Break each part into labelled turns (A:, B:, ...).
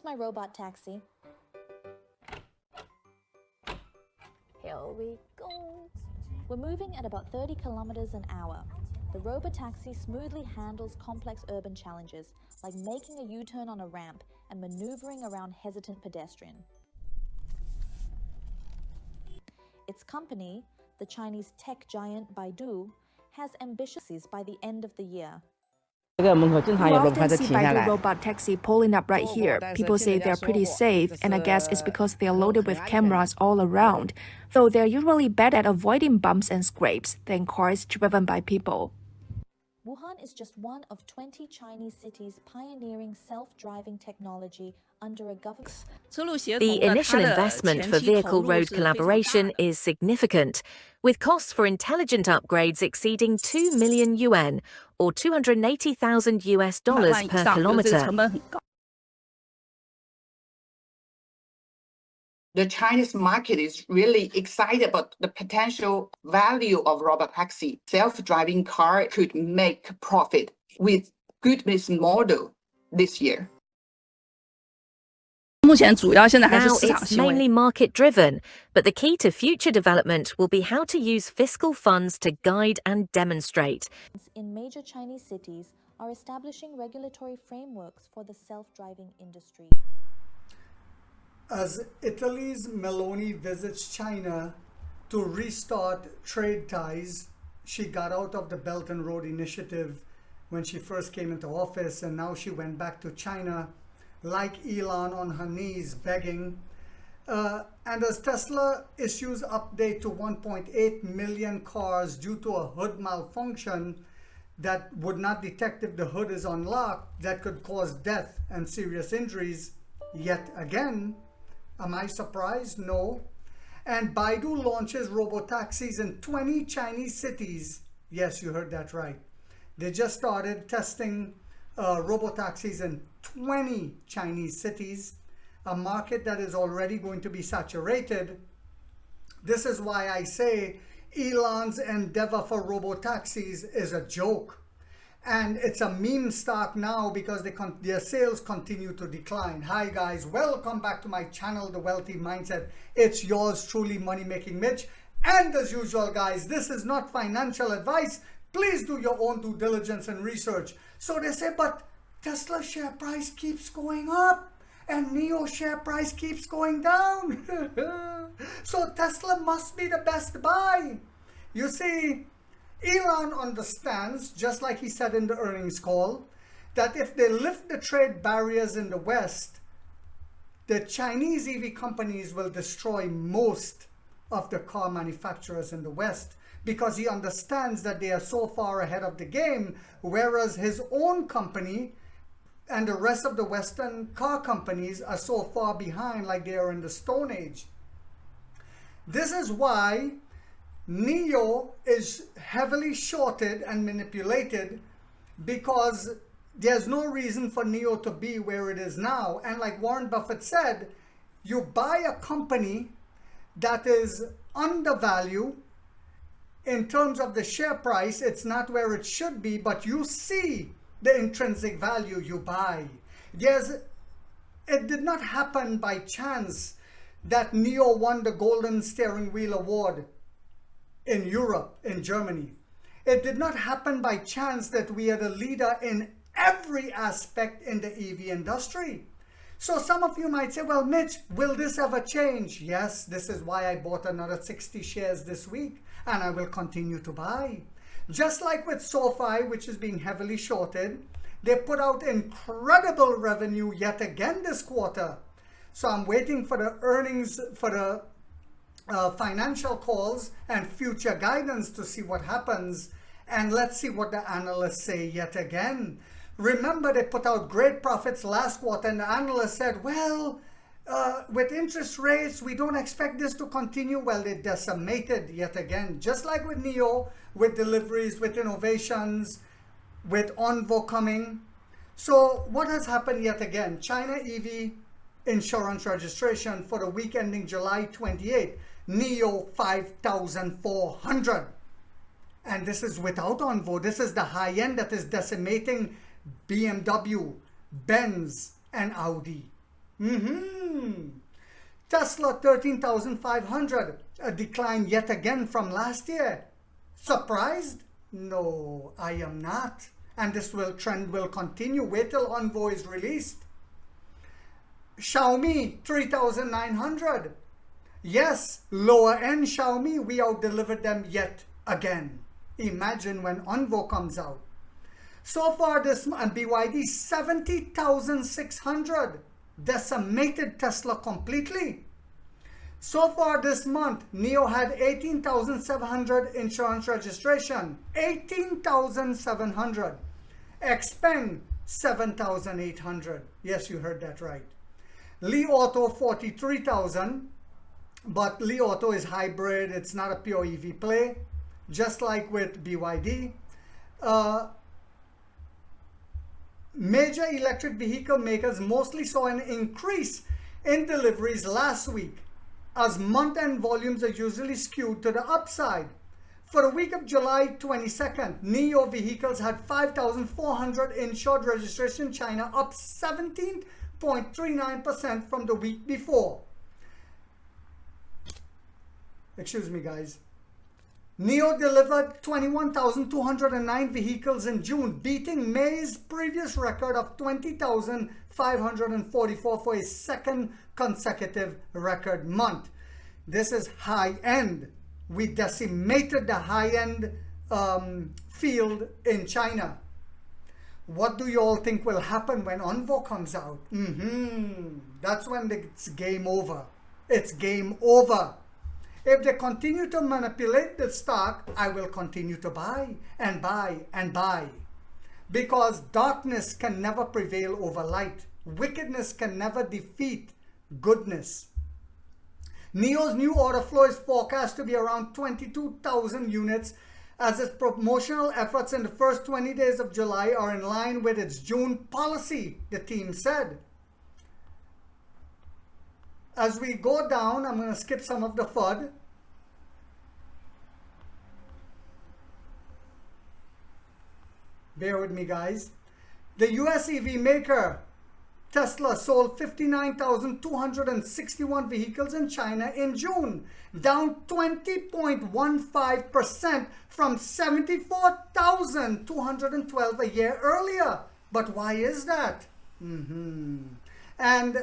A: Here's my robot taxi. Here we go. We're moving at about 30 kilometers an hour. The robotaxi smoothly handles complex urban challenges, like making a U-turn on a ramp and maneuvering around hesitant pedestrian. Its company, the Chinese tech giant Baidu, has ambitions by the end of the year.
B: You often see Baidu robot taxi pulling up right here. People say they're pretty safe, and I guess it's because they're loaded with cameras all around. Though they're usually better at avoiding bumps and scrapes than cars driven by people.
A: Wuhan is just one of 20 Chinese cities pioneering self-driving technology under a government.
C: The initial investment for vehicle-road collaboration is significant, with costs for intelligent upgrades exceeding 2 million yuan, or $280,000 per kilometer.
D: The Chinese market is really excited about the potential value of robotaxi. Self-driving car could make profit with good business model this year.
C: Now it's mainly market-driven, but the key to future development will be how to use fiscal funds to guide and demonstrate.
A: In major Chinese cities are establishing regulatory frameworks for the self-driving industry.
E: As Italy's Meloni visits China to restart trade ties, she got out of the Belt and Road Initiative when she first came into office, and now she went back to China like Elon on her knees begging. And as Tesla issues update to 1.8 million cars due to a hood malfunction that would not detect if the hood is unlocked, that could cause death and serious injuries yet again. Am I surprised? No. And Baidu launches robotaxis in 20 Chinese cities. Yes, you heard that right. They just started testing robotaxis in 20 Chinese cities, a market that is already going to be saturated. This is why I say Elon's endeavor for robotaxis is a joke. And it's a meme stock now because their sales continue to decline. Hi guys, welcome back to my channel, The Wealthy Mindset. It's yours truly, Money Making Mitch. And as usual guys, this is not financial advice. Please do your own due diligence and research. So they say, but Tesla share price keeps going up and NIO share price keeps going down. So Tesla must be the best buy. You see, Elon understands, just like he said in the earnings call, that if they lift the trade barriers in the West, the Chinese EV companies will destroy most of the car manufacturers in the West, because he understands that they are so far ahead of the game, whereas his own company and the rest of the Western car companies are so far behind, like they are in the Stone Age. This is why NIO is heavily shorted and manipulated, because there's no reason for NIO to be where it is now. And like Warren Buffett said, you buy a company that is undervalued in terms of the share price, it's not where it should be, but you see the intrinsic value, you buy. It did not happen by chance that NIO won the Golden Steering Wheel Award in Europe, in Germany. It did not happen by chance that we are the leader in every aspect in the EV industry. So some of you might say, well, Mitch, will this ever change? Yes, this is why I bought another 60 shares this week, and I will continue to buy. Just like with SoFi, which is being heavily shorted, they put out incredible revenue yet again this quarter. So I'm waiting for the earnings, for the financial calls and future guidance to see what happens. And let's see what the analysts say yet again. Remember, they put out great profits last quarter, and the analysts said, well, with interest rates, we don't expect this to continue. Well, they decimated yet again, just like with NIO, with deliveries, with innovations, with Onvo coming. So what has happened yet again? China EV insurance registration for the week ending July 28, NIO 5,400. And this is without Onvo. This is the high end that is decimating BMW, Benz, and Audi. Tesla 13,500, a decline yet again from last year. Surprised? No, I am not. And this trend will continue. Wait till Envoy is released. Xiaomi 3,900. Yes, lower end Xiaomi, we out-delivered them yet again. Imagine when Envoy comes out. So far this month, BYD 70,600. Decimated Tesla completely. So far this month, NIO had 18,700 insurance registration. 18,700. Xpeng 7,800. Yes, you heard that right. Li Auto 43,000. But Li Auto is hybrid. It's not a pure EV play. Just like with BYD. Major electric vehicle makers mostly saw an increase in deliveries last week, as month-end volumes are usually skewed to the upside. For the week of July 22nd, NIO vehicles had 5,400 insured registration in China, up 17.39% from the week before. Excuse me, guys. NIO delivered 21,209 vehicles in June, beating May's previous record of 20,544 for a second consecutive record month. This is high-end. We decimated the high-end field in China. What do you all think will happen when Envoy comes out? That's when it's game over. It's game over. If they continue to manipulate the stock, I will continue to buy and buy and buy. Because darkness can never prevail over light. Wickedness can never defeat goodness. NIO's new order flow is forecast to be around 22,000 units, as its promotional efforts in the first 20 days of July are in line with its June policy, the team said. As we go down, I'm going to skip some of the FUD. Bear with me, guys. The US EV maker Tesla sold 59,261 vehicles in China in June, down 20.15% from 74,212 a year earlier. But why is that? And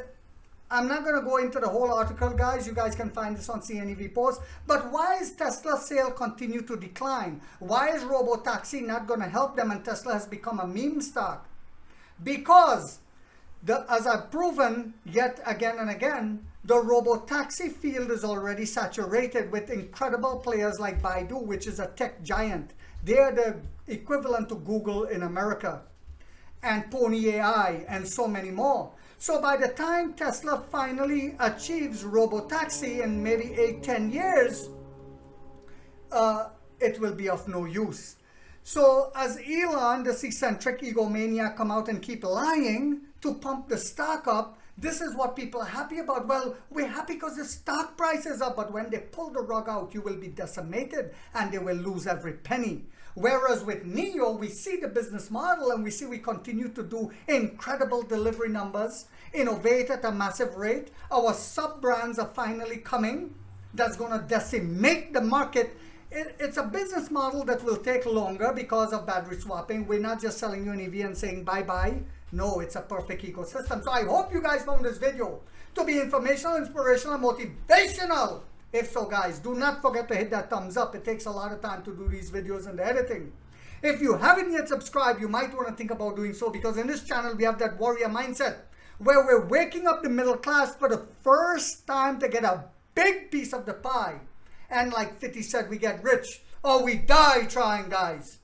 E: I'm not going to go into the whole article, guys. You guys can find this on CNEV Post. But why is Tesla's sale continue to decline? Why is Robotaxi not going to help them and Tesla has become a meme stock? Because, as I've proven yet again and again, the Robotaxi field is already saturated with incredible players like Baidu, which is a tech giant. They are the equivalent to Google in America. And Pony AI and so many more. So by the time Tesla finally achieves Robotaxi in maybe 8-10 years, it will be of no use. So as Elon, this eccentric egomaniac, come out and keep lying to pump the stock up, this is what people are happy about. Well, we're happy because the stock price is up, but when they pull the rug out, you will be decimated and they will lose every penny. Whereas with NIO, we see the business model and we see we continue to do incredible delivery numbers, innovate at a massive rate. Our sub-brands are finally coming. That's going to decimate the market. It's a business model that will take longer because of battery swapping. We're not just selling you an EV and saying bye-bye. No, it's a perfect ecosystem. So I hope you guys found this video to be informational, inspirational, and motivational. If so, guys, do not forget to hit that thumbs up. It takes a lot of time to do these videos and the editing. If you haven't yet subscribed, you might want to think about doing so, because in this channel, we have that warrior mindset where we're waking up the middle class for the first time to get a big piece of the pie. And like 50 said, we get rich or we die trying, guys.